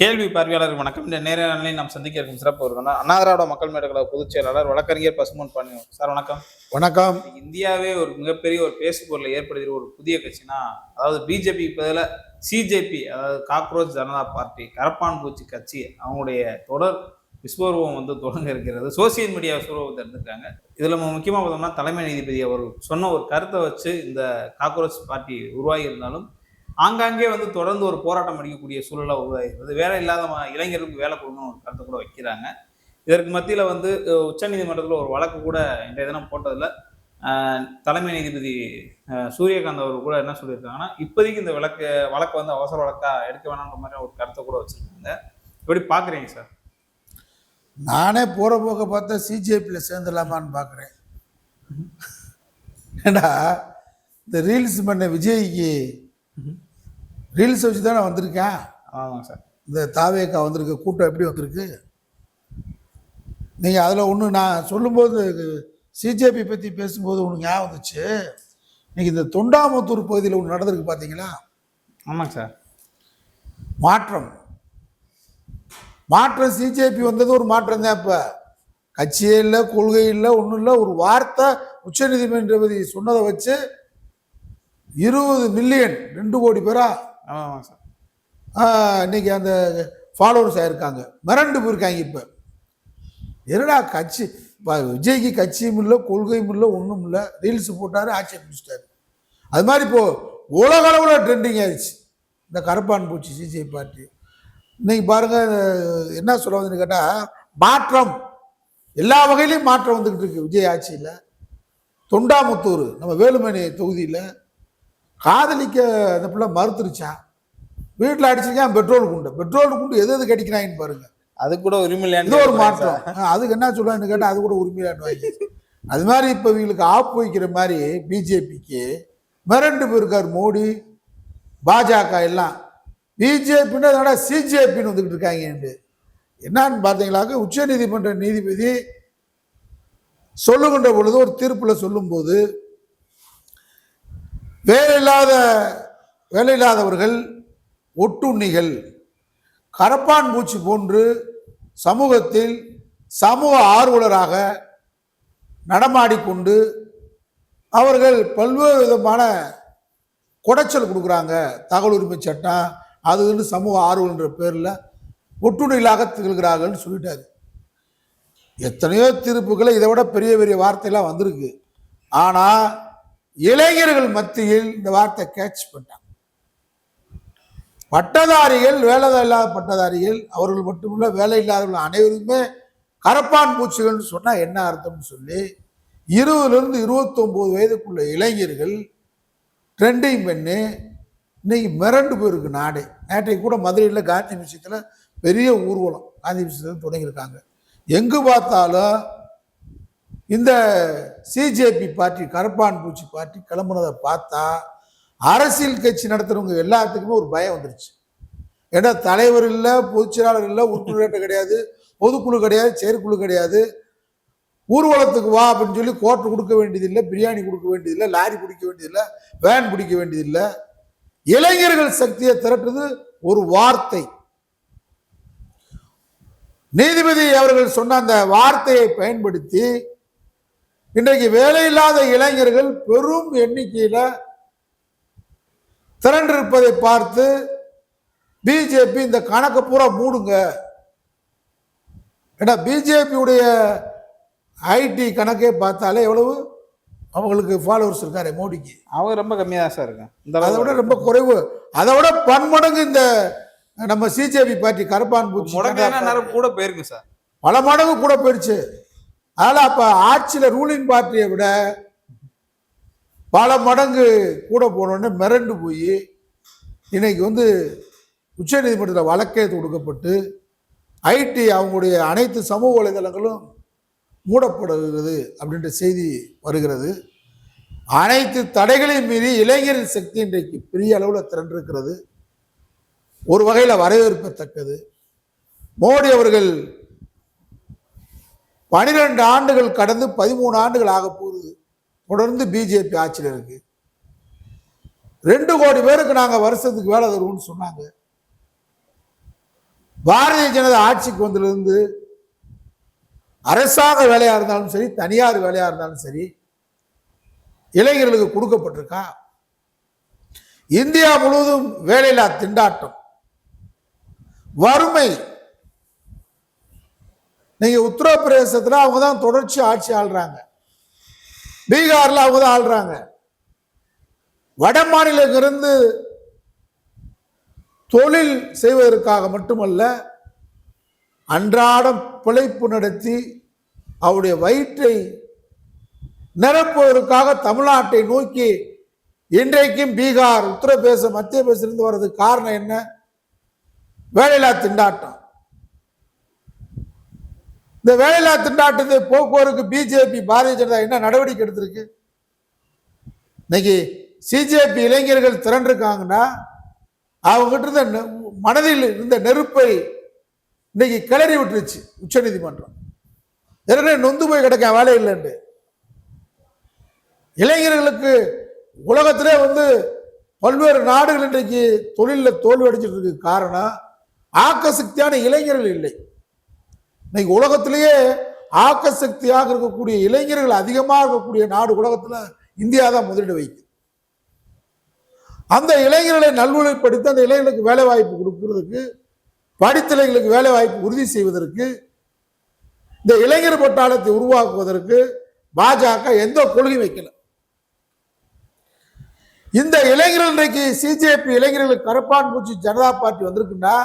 கேள்வி பார்வையாளர் வணக்கம். இந்த நேர நாளில் நாம் சந்திக்க இருக்கும் சிறப்பு விருந்தினர் அண்ணா திராவிட மக்கள் முன்னேற்ற கழக பொதுச் செயலாளர் வழக்கறிஞர் பசும்பொன் பாண்டியன் சார். வணக்கம். வணக்கம். இந்தியாவே ஒரு மிகப்பெரிய ஒரு பேசுபொருளை ஏற்படுத்திய ஒரு புதிய கட்சினா, அதாவது பிஜேபி பதில சிஜேபி, அதாவது காக்ரோச் ஜனதா பார்ட்டி, கரப்பான் பூச்சி கட்சி, அவங்களுடைய தொடர் விஸ்வரூபம் தொடங்க இருக்கிறது. சோசியல் மீடியா விஸ்வரூபத்தை எடுத்திருக்காங்க. இதுல நம்ம முக்கியமா பார்த்தோம்னா, தலைமை நீதிபதி அவர் சொன்ன ஒரு கருத்தை வச்சு இந்த காக்ரோச் பார்ட்டி உருவாகி இருந்தாலும் ஆங்காங்கே தொடர்ந்து ஒரு போராட்டம் அடிக்கக்கூடிய சூழலாக உருவாகிறது. வேலை இல்லாத இளைஞர்களுக்கு வேலை கொடுக்கணும் ஒரு கருத்தை கூட வைக்கிறாங்க. இதற்கு மத்தியில் உச்சநீதிமன்றத்தில் ஒரு வழக்கு கூட இன்றைய தினம் போட்டதில் தலைமை நீதிபதி சூரியகாந்த் அவர் கூட என்ன சொல்லியிருக்காங்கன்னா, இப்போதைக்கு இந்த வழக்கு அவசர வழக்காக எடுக்க வேணான்ற மாதிரி ஒரு கருத்தை கூட வச்சுருக்காங்க. எப்படி பார்க்குறீங்க சார்? நானே போகிற போக்க பார்த்தா சிஜேபியில் சேர்ந்துடலாமான்னு பார்க்குறேன். ஏன்னா இந்த ரீல்ஸ் பண்ண விஜய்க்கு ரீல்ஸ் வச்சு தானே வந்திருக்கேன். ஆமாம் சார். இந்த தாவேக்கா வந்திருக்கு, கூட்டம் எப்படி வந்திருக்கு? நீங்கள் அதில் ஒன்று நான் சொல்லும்போது சிஜேபி பற்றி பேசும்போது ஒன்று ஞாபகம் வந்துச்சு. இன்னைக்கு இந்த தொண்டாமுத்தூர் பகுதியில் ஒன்று நடந்திருக்கு பார்த்தீங்களா? ஆமாங்க சார். மாற்றம் சிஜேபி வந்தது ஒரு மாற்றம் தான். இப்போ கட்சியே இல்லை, கொள்கை இல்லை, ஒன்றும் இல்லை. ஒரு வார்த்தை உச்சநீதிமன்றபதி சொன்னதை வச்சு 20 மில்லியன் 2 கோடி பேரா இன்னைக்கு அந்த ஃபாலோவர்ஸ் ஆயிருக்காங்க. மிரண்டு போயிருக்காங்க. இப்போ என்னடா கட்சி, விஜய்க்கு கட்சியும் இல்லை, கொள்கையும் இல்லை, ஒன்றும் இல்லை. ரீல்ஸ் போட்டாரு, ஆட்சியை பிடிச்சிட்டாரு. அது மாதிரி இப்போ உலக அளவில் ட்ரெண்டிங் ஆயிடுச்சு இந்த கரப்பான் பூச்சி சிஜேபி பார்ட்டி. இன்னைக்கு பாருங்க என்ன சொல்ல வந்துன்னு கேட்டால், மாற்றம் எல்லா வகையிலையும் மாற்றம் வந்துக்கிட்டு இருக்கு. விஜய் ஆட்சியில் தொண்டாமுத்தூர் நம்ம வேலுமணி தொகுதியில் காதலிக்க அந்த பிள்ளை மறுத்துருச்சா, வீட்டில் அடிச்சிருக்கேன் பெட்ரோல் குண்டு எது கடிக்கிறாங்கன்னு பாருங்க. அது கூட உரிமையிலான்னு ஒரு மாற்றம். அதுக்கு என்ன சொல்றான்னு கேட்டால் அது கூட உரிமையிலான்னு வாங்கி அது மாதிரி இப்போ இவங்களுக்கு ஆப் வைக்கிற மாதிரி பிஜேபிக்கு மிரண்டு போயிருக்கார் மோடி, பாஜக எல்லாம். பிஜேபின்னு அதோட சிஜேபின்னு வந்துக்கிட்டு இருக்காங்க. என்னன்னு பார்த்தீங்களாக்க, உச்ச நீதிமன்ற நீதிபதி சொல்லுகின்ற பொழுது ஒரு தீர்ப்பில் சொல்லும்போது, வேலையில்லாதவர்கள், ஒட்டுண்ணிகள், கரப்பான் பூச்சி போன்று சமூகத்தில் சமூக ஆர்வலராக நடமாடிக்கொண்டு அவர்கள் பல்வேறு விதமான குடைச்சல் கொடுக்குறாங்க. தகவல் உரிமை சட்டம் அது சமூக ஆர்வலன்ற பேரில் ஒட்டுண்ணிகளாக திகழ்கிறார்கள் சொல்லிட்டாரு. எத்தனையோ தீர்ப்புகளை இதை விட பெரிய பெரிய வார்த்தையெல்லாம் வந்திருக்கு. ஆனால் இளைஞர்கள் மத்தியில் இந்த வார்த்தை கேட்ச் பண்ணாங்க. பட்டதாரிகள், வேலை இல்லாத பட்டதாரிகள், அவர்கள் மட்டுமல்ல வேலை இல்லாதவர்கள் அனைவருமே கரப்பான் பூச்சிகள்னு சொன்னால் என்ன அர்த்தம்னு சொல்லி 20லிருந்து 29 வயதுக்குள்ள இளைஞர்கள் ட்ரெண்டிங் பண்ணி இன்னைக்கு மிரண்டு போயிருக்கு நாடே. நேற்றைக்கு கூட மதுரையில் காந்தி மியூசியத்தில் பெரிய ஊர்வலம் காந்தி மியூசியத்தில் தொடங்கியிருக்காங்க. எங்கு பார்த்தாலும் இந்த சிஜேபி பார்ட்டி, கரப்பான் பூச்சி பார்ட்டி கிளம்புனதை பார்த்தா அரசியல் கட்சி நடத்துறவங்க எல்லாத்துக்குமே ஒரு பயம் வந்துருச்சு. ஏன்னா தலைவர் இல்லை, பொதுச் செயலாளர் இல்லை, உறுப்பினர் கிடையாது, பொதுக்குழு கிடையாது, செயற்குழு கிடையாது. ஊர்வலத்துக்கு வா அப்படின்னு சொல்லி கோட்டை கொடுக்க வேண்டியதில்லை, பிரியாணி கொடுக்க வேண்டியதில்லை, லாரி பிடிக்க வேண்டியதில்லை, வேன் பிடிக்க வேண்டியதில்லை. இளைஞர்கள் சக்தியை திரட்டுறது ஒரு வார்த்தை. நீதிபதி அவர்கள் சொன்ன அந்த வார்த்தையை பயன்படுத்தி இன்றைக்கு வேலையில்லாத இளைஞர்கள் பெரும் எண்ணிக்கையில திரண்டிருப்பதை பார்த்து பிஜேபி இந்த கணக்கை பூரா மூடுங்க. ஏன்னா பிஜேபியுடைய ஐடி கணக்கே பார்த்தாலே எவ்வளவு அவங்களுக்கு ஃபாலோவர்ஸ் இருக்காரு மோடிக்கு. அவங்க ரொம்ப கம்மியாக தான் சார் இருக்காங்க. அதை விட ரொம்ப குறைவு. அதை விட பன்மடங்கு இந்த நம்ம சிஜேபி பார்ட்டி கரப்பான் பூச்சி கூட போயிருக்கு சார், பல மடங்கு கூட போயிடுச்சு. அதனால அப்ப ஆட்சியில் ரூலிங் பார்ட்டியை விட பல மடங்கு கூட போனோன்னு மிரண்டு போய் இன்னைக்கு உச்ச நீதிமன்றத்தில் வழக்கே தொடுக்கப்பட்டு ஐடி அவங்களுடைய அனைத்து சமூக வலைதளங்களும் மூடப்படுகிறது அப்படின்ற செய்தி வருகிறது. அனைத்து தடைகளையும் மீறி இளைஞரின் சக்தி இன்றைக்கு பெரிய அளவில் திரண்டிருக்கிறது. ஒரு வகையில் வரவேற்பத்தக்கது. மோடி அவர்கள் 12 ஆண்டுகள் கடந்து 13 ஆண்டுகள் ஆக போகுது தொடர்ந்து பிஜேபி ஆட்சியில் இருக்கு. 2 கோடி பேருக்கு நாங்கள் வருஷத்துக்கு வேலை தருவோம்னு சொன்னாங்க. பாரதிய ஜனதா ஆட்சிக்கு வந்திலிருந்து அரசாங்க வேலையா இருந்தாலும் சரி, தனியார் வேலையா இருந்தாலும் சரி, இளைஞர்களுக்கு கொடுக்கப்பட்டிருக்கா? இந்தியா முழுவதும் வேலையில்லா திண்டாட்டம், வறுமை. நீங்க உத்தரப்பிரதேசத்துல அவங்க தான் தொடர்ச்சி ஆட்சி ஆள்றாங்க, பீகார்ல அவங்க தான் ஆள்றாங்க. வட மாநிலத்திலிருந்து தொழில் செய்வதற்காக மட்டுமல்ல, அன்றாடம் பிழைப்பு நடத்தி அவருடைய வயிற்றை நிரப்புவதற்காக தமிழ்நாட்டை நோக்கி இன்றைக்கும் பீகார், உத்தரப்பிரதேசம், மத்திய பிரதேசத்திலிருந்து வர்றதுக்கு காரணம் என்ன? வேலையில்லா திண்டாட்டம். இந்த வேலையில்லா திண்டாட்டத்தை போக்குவரத்துக்கு பிஜேபி, பாரதிய ஜனதா என்ன நடவடிக்கை எடுத்திருக்கு? இன்னைக்கு சிஜேபி இளைஞர்கள் திரண்டிருக்காங்கன்னா அவங்க இருந்த மனதில் இருந்த நெருப்பை இன்னைக்கு கிளறி விட்டுருச்சு உச்ச நீதிமன்றம். ஏற்கனவே நொந்து போய் கிடக்க வேலை இல்லைன்னு. இளைஞர்களுக்கு உலகத்திலே பல்வேறு நாடுகள் இன்றைக்கு தொழிலில் தோல்வி அடைஞ்சிட்டு இருக்கு. காரணம், ஆக்கசக்தியான இளைஞர்கள் இல்லை. இன்னைக்கு உலகத்திலேயே ஆக்கசக்தியாக இருக்கக்கூடிய இளைஞர்கள் அதிகமாக இருக்கக்கூடிய நாடு உலகத்தில் இந்தியா தான் முதலீடு வைக்குது. அந்த இளைஞர்களை நல்வழிப்படுத்தி அந்த இளைஞர்களுக்கு வேலை வாய்ப்பு கொடுக்கிறதுக்கு, படித்த இளைஞர்களுக்கு வேலை வாய்ப்பு உறுதி செய்வதற்கு, இந்த இளைஞர் பட்டாளத்தை உருவாக்குவதற்கு பாஜக எந்த கொள்கை வைக்கல. இந்த இளைஞர்கள் இன்றைக்கு சிஜேபி இளைஞர்களுக்கு கரப்பான் பூச்சி ஜனதா பார்ட்டி வந்திருக்குன்னா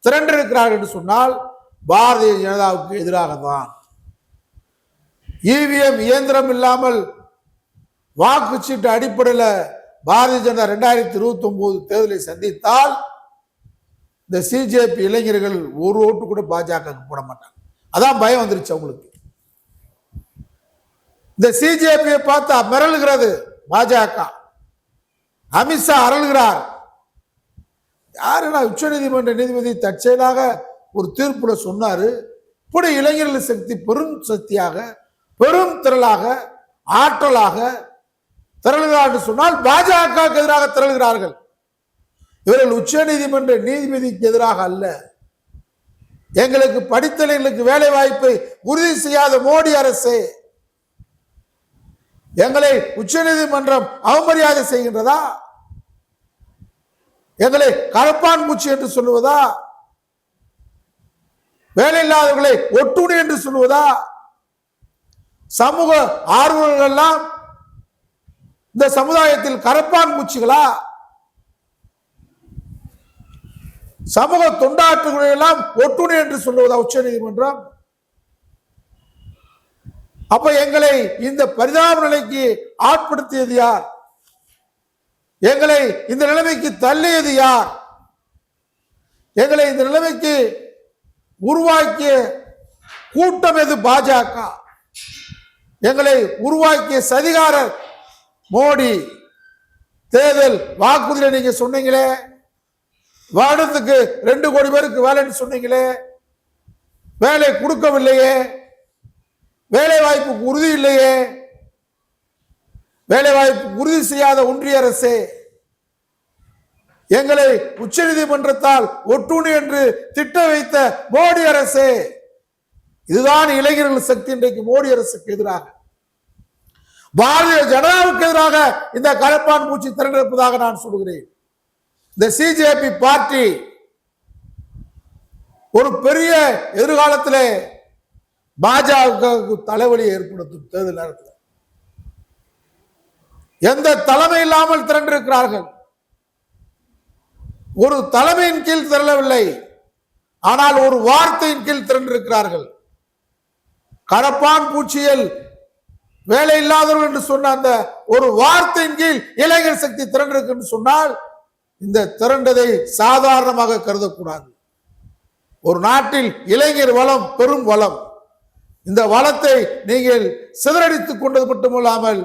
திரண்டிருக்கிறார்கள் என்று சொன்னால் பாரதிய ஜனதாவுக்கு எதிராக தான். இவிஎம் இயந்திரம் இல்லாமல் வாக்குச்சீட்டு அடிப்படையில் பாரதிய ஜனதா 2029 தேர்தலை சந்தித்தால் இந்த சிஜேபி இளைஞர்கள் ஒரு ஓட்டு கூட பாஜக போட மாட்டாங்க. அதான் பயம் வந்துருச்சு அவங்களுக்கு. இந்த சிஜேபியை பார்த்தா மிரளுகிறது பாஜக. அமித்ஷா அரளுகிறார். யாருன்னா உச்ச நீதிமன்ற நீதிபதி தற்செயலாக ஒரு தீர்ப்புல சொன்னாரு, இப்படி இளைஞர்கள் சக்தி பெரும் சக்தியாக, பெரும் திரளாக, ஆற்றலாக திரளுகிறார் என்று சொன்னால் பாஜகவுக்கு எதிராக திரளுகிறார்கள். இவர்கள் உச்ச நீதிமன்ற நீதிபதிக்கு எதிராக அல்ல. எங்களுக்கு படித்தவர்களுக்கு வேலை வாய்ப்பை உறுதி செய்யாத மோடி அரசு எங்களை உச்ச நீதிமன்றம் அவமரியாதை செய்கின்றதா? எங்களை கரப்பான் பூச்சி என்று சொல்லுவதா? வேலை இல்லாதவர்களை ஒட்டுணி என்று சொல்லுவதா? சமூக ஆர்வலர்கள் எல்லாம் இந்த சமுதாயத்தில் கரப்பான் பூச்சிகளா? சமூக தொண்டாற்றுகளை எல்லாம் ஒட்டுணி என்று சொல்லுவதா உச்ச நீதிமன்றம்? அப்ப எங்களை இந்த பரிதாப நிலைக்கு ஆட்படுத்தியது யார்? எங்களை இந்த நிலைமைக்கு தள்ளியது யார்? எங்களை இந்த நிலைமைக்கு உருவாக்கிய கூட்டம் எது? பாஜக. எங்களை உருவாக்கிய சதிகாரர் மோடி. தேர்தல் வாக்குறுதியில நீங்க சொன்னீங்களே, வருடத்துக்கு 2 கோடி பேருக்கு வேலைன்னு சொன்னீங்களே, வேலை கொடுக்கவில்லையே, வேலை வாய்ப்புக்கு உறுதி இல்லையே, வேலை வாய்ப்பு உறுதி செய்யாத ஒன்றிய அரசு எங்களை உச்ச நீதிமன்றத்தால் ஒட்டுணி என்று திட்ட வைத்த மோடி அரசு. இதுதான் இளைஞர்கள் சக்தி. இன்றைக்கு மோடி அரசுக்கு எதிராக, பாரதிய ஜனதாவுக்கு எதிராக இந்த கரப்பான் பூச்சி திரண்டிருப்பதாக நான் சொல்கிறேன். இந்த சிஜேபி பார்ட்டி ஒரு பெரிய எதிர்காலத்திலே பாஜகவுக்கு தலைவலியை ஏற்படுத்தும். தேர்தல் நேரத்தில் எந்த தலைமை இல்லாமல் திரண்டிருக்கிறார்கள். ஒரு தலைமையின் கீழ் திரளவில்லை, ஆனால் ஒரு வார்த்தையின் கீழ் திரண்டிருக்கிறார்கள். கரப்பான் பூச்சியில் வேலை இல்லாதவர்கள் என்று சொன்ன அந்த ஒரு வார்த்தையின் கீழ் இளைஞர் சக்தி திரண்டிருக்கு என்று சொன்னால் இந்த திரண்டதை சாதாரணமாக கருதக்கூடாது. ஒரு நாட்டில் இளைஞர் வளம் பெரும் வளம். இந்த வளத்தை நீங்கள் சிதறடித்துக் கொண்டது மட்டுமல்லாமல்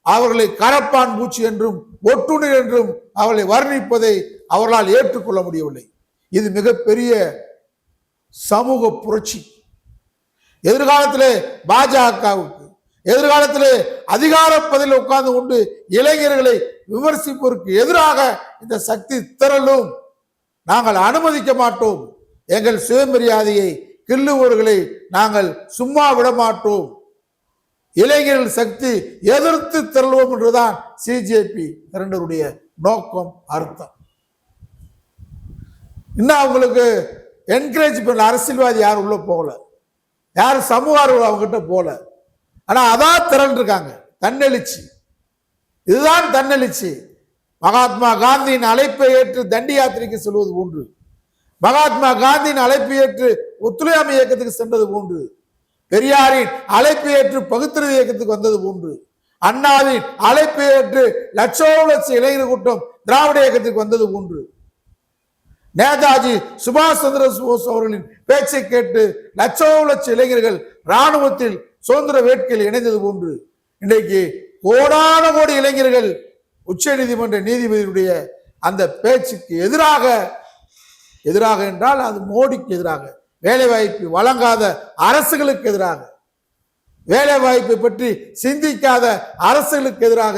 அவர்களை கரப்பான் பூச்சி என்றும் ஒட்டுணி என்றும் அவர்களை வர்ணிப்பதை அவர்களால் ஏற்றுக்கொள்ள முடியவில்லை. இது மிகப்பெரிய சமூக புரட்சி. எதிர்காலத்திலே பாஜகவுக்கு, எதிர்காலத்திலே அதிகார பதவியில் உட்கார்ந்து கொண்டு இளைஞர்களை விமர்சிப்பதற்கு எதிராக இந்த சக்தி திரளும். நாங்கள் அனுமதிக்க மாட்டோம். எங்கள் சுயமரியாதையை கிள்ளுவர்களை நாங்கள் சும்மா விடமாட்டோம். இளைஞர்கள் சக்தி எதிர்த்து திரள்வோம் என்றுதான் சிஜேபி திரண்டருடைய நோக்கம், அர்த்தம். இன்னும் அவங்களுக்கு என்கரேஜ் பண்ண அரசியல்வாதி யாரும் உள்ள போகல, யாரும் சமூக ஆர்வலர் அவங்க கிட்ட போல. ஆனா அதான் திரண்டிருக்காங்க. தன்னெழுச்சி, இதுதான் தன்னெழுச்சி. மகாத்மா காந்தியின் அழைப்பை ஏற்று தண்டி யாத்திரைக்கு செல்வது போன்று, மகாத்மா காந்தியின் அழைப்பு ஏற்று ஒத்துழையாமை இயக்கத்துக்கு சென்றது போன்று, பெரியாரின் அழைப்பு ஏற்று பகுத்தறிவு இயக்கத்துக்கு வந்தது போன்று, அண்ணாவின் அழைப்பு ஏற்று லட்ச இளைஞர் கூட்டம் திராவிட இயக்கத்துக்கு வந்தது போன்று, நேதாஜி சுபாஷ் சந்திர போஸ் அவர்களின் பேச்சை கேட்டு லட்ச இளைஞர்கள் இராணுவத்தில் சுதந்திர வேட்கையில் இணைந்தது போன்று, இன்றைக்கு கோடான கோடி இளைஞர்கள் உச்ச நீதிமன்ற நீதிபதியுடைய அந்த பேச்சுக்கு எதிராக என்றால் அது மோடிக்கு எதிராக, வேலை வாய்ப்பு வழங்காத அரசுகளுக்கு எதிராக, வேலை வாய்ப்பை பற்றி சிந்திக்காத அரசுகளுக்கு எதிராக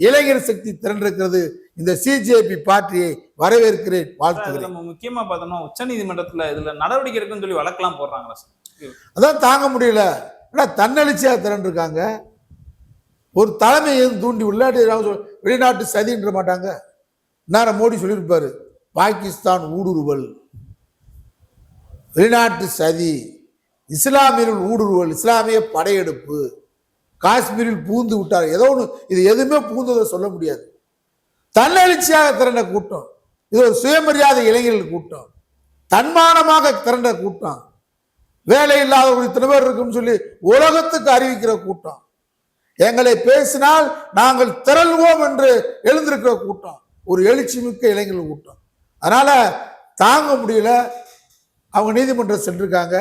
இளைஞர் சக்தி திரண்டிருக்கிறது. இந்த சிஜேபி பார்ட்டியை வரவேற்கிறேன், வாழ்த்துகிறேன். நம்ம முக்கியமா பார்த்தோம்னா உச்ச நீதிமன்றத்துல இதுல நடவடிக்கை இருக்குன்னு சொல்லி வழக்கெல்லாம் போடுறாங்களா சார்? அதான் தாங்க முடியல. தன்னெழுச்சியா திரண்டிருக்காங்க. ஒரு தலைமையை தூண்டி உள்ளாட்டி வெளிநாட்டு சதின்ற மாட்டாங்க. நேரம் மோடி சொல்லியிருப்பாரு, பாகிஸ்தான் ஊடுருவல், வெளிநாட்டு சதி, இஸ்லாமியர்கள் ஊடுருவல், இஸ்லாமிய படையெடுப்பு, காஷ்மீரில் பூந்து விட்டார், ஏதோ ஒன்று. இது எதுவுமே பூந்ததை சொல்ல முடியாது. தன்னெழுச்சியாக திரண்ட கூட்டம் இது. ஒரு சுயமரியாதை இளைஞர்கள் கூட்டம், தன்மானமாக திரண்ட கூட்டம், வேலை இல்லாதவர்கள் இத்தனை பேர் இருக்குன்னு சொல்லி உலகத்துக்கு அறிவிக்கிற கூட்டம், எங்களை பேசினால் நாங்கள் திரள்வோம் என்று எழுந்திருக்கிற கூட்டம், ஒரு எழுச்சி மிக்க இளைஞர்கள் கூட்டம். அதனால தாங்க முடியல. அவங்க நீதிமன்றம் சென்றிருக்காங்க.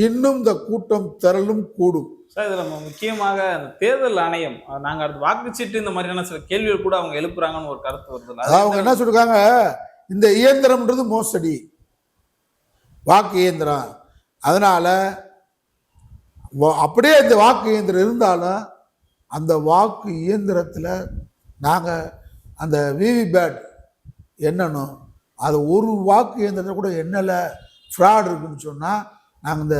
இன்னும் இந்த கூட்டம் திரளும் கூடும். சார், இதுல நம்ம முக்கியமாக அந்த தேர்தல் ஆணையம், நாங்க அடுத்து வாக்குச்சீட்டு இந்த மாதிரியான சில கேள்விகள் கூட அவங்க எழுப்புறாங்கன்னு ஒரு கருத்து வருது. அவங்க என்ன சொல்லிருக்காங்க, இந்த இயந்திரம்ன்றது மோசடி, வாக்கு இயந்திரம். அதனால அப்படியே இந்த வாக்கு இயந்திரம் இருந்தாலும் அந்த வாக்கு இயந்திரத்தில் நாங்கள் அந்த விவிபேட் எண்ணணும், அது ஒரு வாக்கு இயந்திரத்தில் கூட எண்ணலை, ஃப்ராட் இருக்குன்னு சொன்னால் நாங்கள் இந்த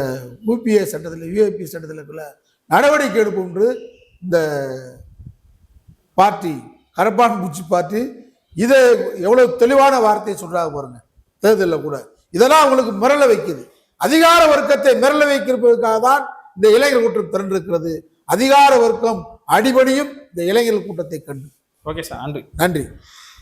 யூபிஏ சட்டத்தில் யூஏபி சட்டத்தில் இருக்கிற நடவடிக்கை எடுப்போம் என்று இந்த பார்ட்டி, கரப்பான் பூச்சி பார்ட்டி, இதை எவ்வளோ தெளிவான வார்த்தையை சொல்கிறாங்க பாருங்க. தேர்தலில் கூட இதெல்லாம் அவங்களுக்கு மிரள வைக்குது. அதிகார வர்க்கத்தை மிரள வைக்கிறதுக்காக தான் இந்த இளைஞர் கூட்டம் திரண்டிருக்கிறது. அதிகார வர்க்கம் அடிபடியும் இந்த இளைஞர்கள் கூட்டத்தை கண்டு. ஓகே சார், நன்றி. நன்றி.